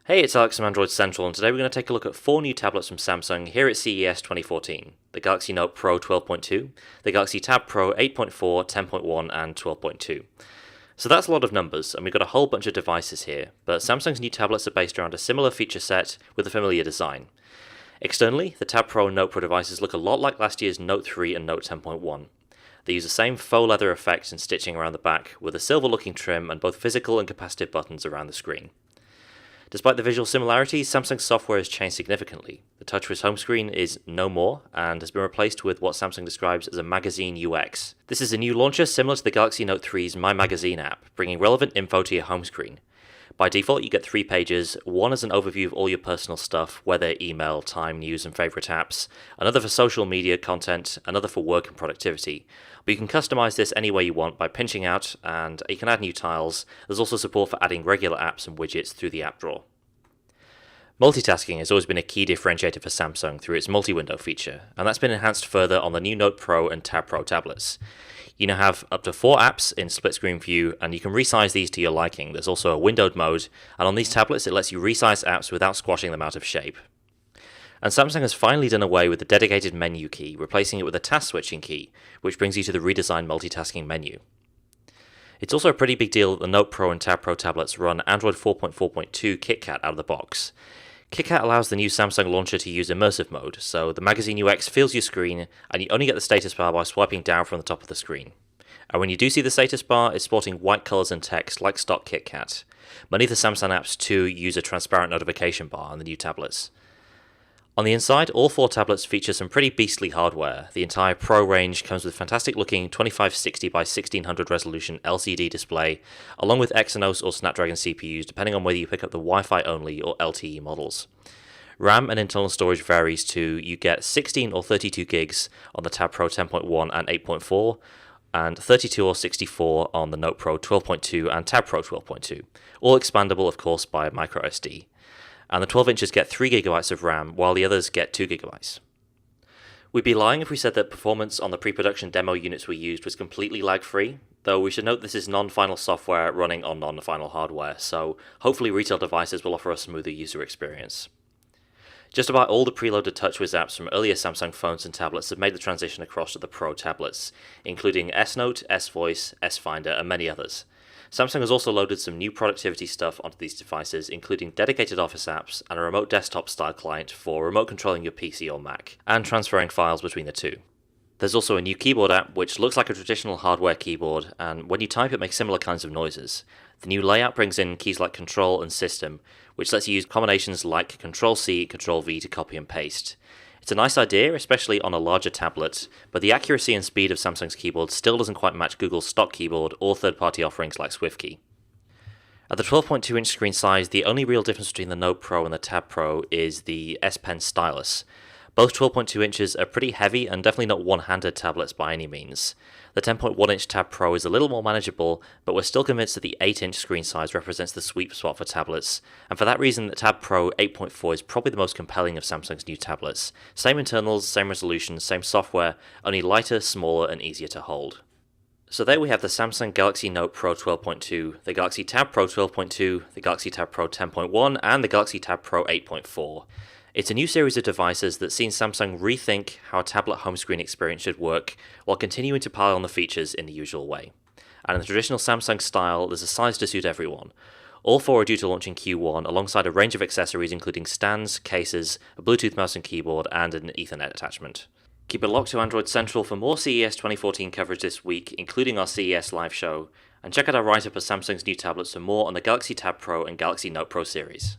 Hey, it's Alex from Android Central, and today we're going to take a look at 4 new tablets from Samsung here at CES 2014. The Galaxy Note Pro 12.2, the Galaxy Tab Pro 8.4, 10.1, and 12.2. So that's a lot of numbers, and we've got a whole bunch of devices here, but Samsung's new tablets are based around a similar feature set with a familiar design. Externally, the Tab Pro and Note Pro devices look a lot like last year's Note 3 and Note 10.1. They use the same faux leather effects and stitching around the back, with a silver-looking trim and both physical and capacitive buttons around the screen. Despite the visual similarities, Samsung's software has changed significantly. The TouchWiz home screen is no more and has been replaced with what Samsung describes as a magazine UX. This is a new launcher similar to the Galaxy Note 3's My Magazine app, bringing relevant info to your home screen. By default, you get 3 pages, one as an overview of all your personal stuff, weather, email, time, news, and favorite apps, another for social media content, another for work and productivity. But you can customize this any way you want by pinching out, and you can add new tiles. There's also support for adding regular apps and widgets through the app drawer. Multitasking has always been a key differentiator for Samsung through its multi-window feature, and that's been enhanced further on the new Note Pro and Tab Pro tablets. You now have up to 4 apps in split screen view, and you can resize these to your liking. There's also a windowed mode, and on these tablets it lets you resize apps without squashing them out of shape. And Samsung has finally done away with the dedicated menu key, replacing it with a task switching key, which brings you to the redesigned multitasking menu. It's also a pretty big deal that the Note Pro and Tab Pro tablets run Android 4.4.2 KitKat out of the box. KitKat allows the new Samsung launcher to use immersive mode, so the magazine UX fills your screen, and you only get the status bar by swiping down from the top of the screen. And when you do see the status bar, it's sporting white colors and text like stock KitKat. Many of the Samsung apps too use a transparent notification bar on the new tablets. On the inside, all 4 tablets feature some pretty beastly hardware. The entire Pro range comes with fantastic looking 2560 by 1600 resolution LCD display, along with Exynos or Snapdragon CPUs, depending on whether you pick up the Wi-Fi only or LTE models. RAM and internal storage varies too. You get 16 or 32 gigs on the Tab Pro 10.1 and 8.4, and 32 or 64 on the Note Pro 12.2 and Tab Pro 12.2, all expandable of course by microSD. And the 12 inches get 3GB of RAM, while the others get 2GB. We'd be lying if we said that performance on the pre-production demo units we used was completely lag-free, though we should note this is non-final software running on non-final hardware, so hopefully retail devices will offer a smoother user experience. Just about all the preloaded TouchWiz apps from earlier Samsung phones and tablets have made the transition across to the Pro tablets, including S-Note, S-Voice, S-Finder, and many others. Samsung has also loaded some new productivity stuff onto these devices, including dedicated Office apps and a remote desktop style client for remote controlling your PC or Mac, and transferring files between the two. There's also a new keyboard app which looks like a traditional hardware keyboard, and when you type it makes similar kinds of noises. The new layout brings in keys like Control and System, which lets you use combinations like Control-C, Control-V to copy and paste. It's a nice idea, especially on a larger tablet, but the accuracy and speed of Samsung's keyboard still doesn't quite match Google's stock keyboard or third-party offerings like SwiftKey. At the 12.2-inch screen size, the only real difference between the Note Pro and the Tab Pro is the S Pen stylus. Both 12.2 inches are pretty heavy and definitely not one-handed tablets by any means. The 10.1-inch Tab Pro is a little more manageable, but we're still convinced that the 8-inch screen size represents the sweet spot for tablets, and for that reason the Tab Pro 8.4 is probably the most compelling of Samsung's new tablets. Same internals, same resolution, same software, only lighter, smaller, and easier to hold. So there we have the Samsung Galaxy Note Pro 12.2, the Galaxy Tab Pro 12.2, the Galaxy Tab Pro 10.1, and the Galaxy Tab Pro 8.4. It's a new series of devices that's seen Samsung rethink how a tablet home screen experience should work, while continuing to pile on the features in the usual way. And in the traditional Samsung style, there's a size to suit everyone. All 4 are due to launch in Q1, alongside a range of accessories including stands, cases, a Bluetooth mouse and keyboard, and an Ethernet attachment. Keep it locked to Android Central for more CES 2014 coverage this week, including our CES live show, and check out our write-up of Samsung's new tablets for more on the Galaxy Tab Pro and Galaxy Note Pro series.